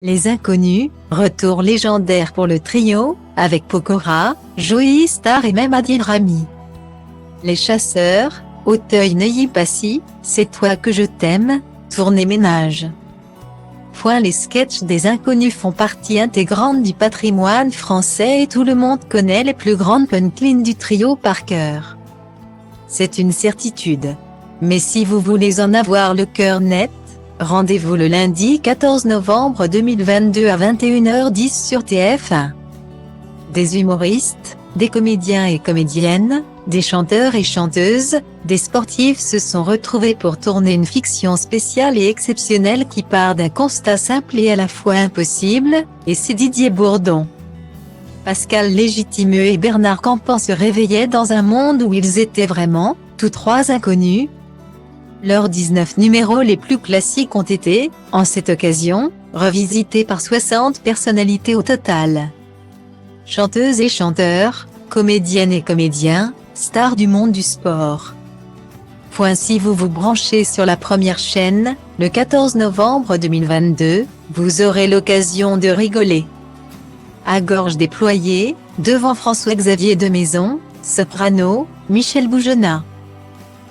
Les Inconnus, retour légendaire pour le trio, avec Pokora, Joey Starr et même Adil Rami. Les Chasseurs, Auteuil-Neuilly-Passy, C'est toi que je t'aime, tournée ménage. Les sketchs des Inconnus font partie intégrante du patrimoine français et tout le monde connaît les plus grandes punchlines du trio par cœur. C'est une certitude. Mais si vous voulez en avoir le cœur net, rendez-vous le lundi 14 novembre 2022 à 21h10 sur TF1. Des humoristes, des comédiens et comédiennes, des chanteurs et chanteuses, des sportifs se sont retrouvés pour tourner une fiction spéciale et exceptionnelle qui part d'un constat simple et à la fois impossible, et c'est Didier Bourdon. Pascal Légitimeux et Bernard Campan se réveillaient dans un monde où ils étaient vraiment, tous trois inconnus. Leurs 19 numéros les plus classiques ont été, en cette occasion, revisités par 60 personnalités au total. Chanteuses et chanteurs, comédiennes et comédiens, stars du monde du sport. Si vous vous branchez sur la première chaîne, le 14 novembre 2022, vous aurez l'occasion de rigoler. À gorge déployée, devant François-Xavier de Maison, soprano, Michel Bougenat,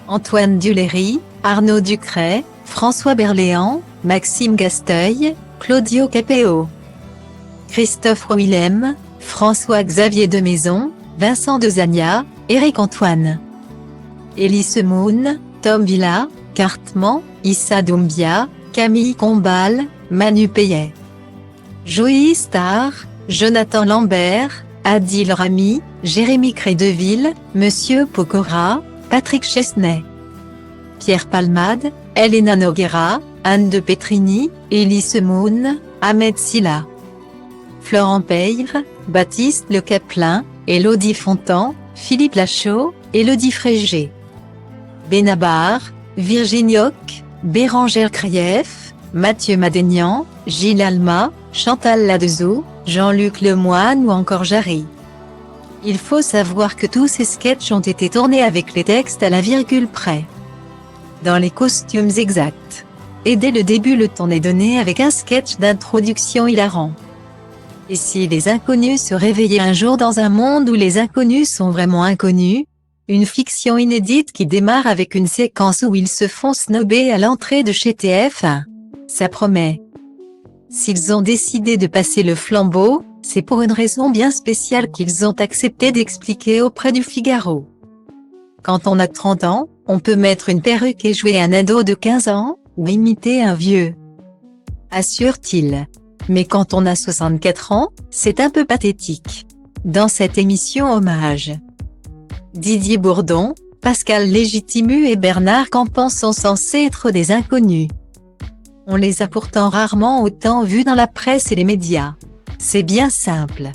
Antoine Duléry, Arnaud Ducret, François Berléand, Maxime Gasteuil, Claudio Capéo, Christophe Willem, François-Xavier de Maison, Vincent Dezania, Éric Antoine, Elie Semoun, Tom Villa, Cartman, Issa Doumbia, Camille Combal, Manu Payet, Joey Starr, Jonathan Lambert, Adil Rami, Jérémy Crédeville, Monsieur Pokora, Patrick Chesnay, Pierre Palmade, Elena Noguera, Anne de Petrini, Elie Semoun, Ahmed Silla, Florent Peyre, Baptiste Le Caplin, Élodie Fontan, Philippe Lachaud, Élodie Frégé, Benabar, Virginie Hoc, Bérangère Krief, Mathieu Madénian, Gilles Alma, Chantal Ladezeau, Jean-Luc Lemoine ou encore Jarry. Il faut savoir que tous ces sketchs ont été tournés avec les textes à la virgule près, dans les costumes exacts. Et dès le début le ton est donné avec un sketch d'introduction hilarant. Et si les Inconnus se réveillaient un jour dans un monde où les inconnus sont vraiment inconnus, une fiction inédite qui démarre avec une séquence où ils se font snober à l'entrée de chez TF1, ça promet. S'ils ont décidé de passer le flambeau, c'est pour une raison bien spéciale qu'ils ont accepté d'expliquer auprès du Figaro. Quand on a 30 ans, on peut mettre une perruque et jouer un ado de 15 ans, ou imiter un vieux, assure-t-il. Mais quand on a 64 ans, c'est un peu pathétique. Dans cette émission hommage, Didier Bourdon, Pascal Légitimeux et Bernard Campan sont censés être des inconnus. On les a pourtant rarement autant vus dans la presse et les médias. C'est bien simple.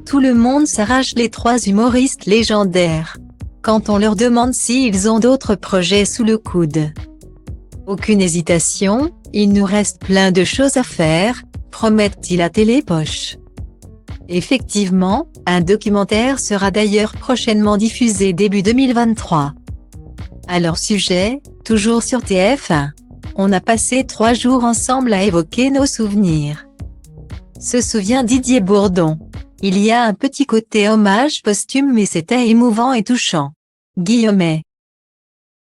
Tout le monde s'arrache les trois humoristes légendaires quand on leur demande s'ils ont d'autres projets sous le coude. Aucune hésitation, il nous reste plein de choses à faire, promettent-ils à Télépoche. Effectivement, un documentaire sera d'ailleurs prochainement diffusé début 2023. À leur sujet, toujours sur TF1, on a passé 3 jours ensemble à évoquer nos souvenirs. Se souvient Didier Bourdon. Il y a un petit côté hommage posthume mais c'était émouvant et touchant. Guillaumet.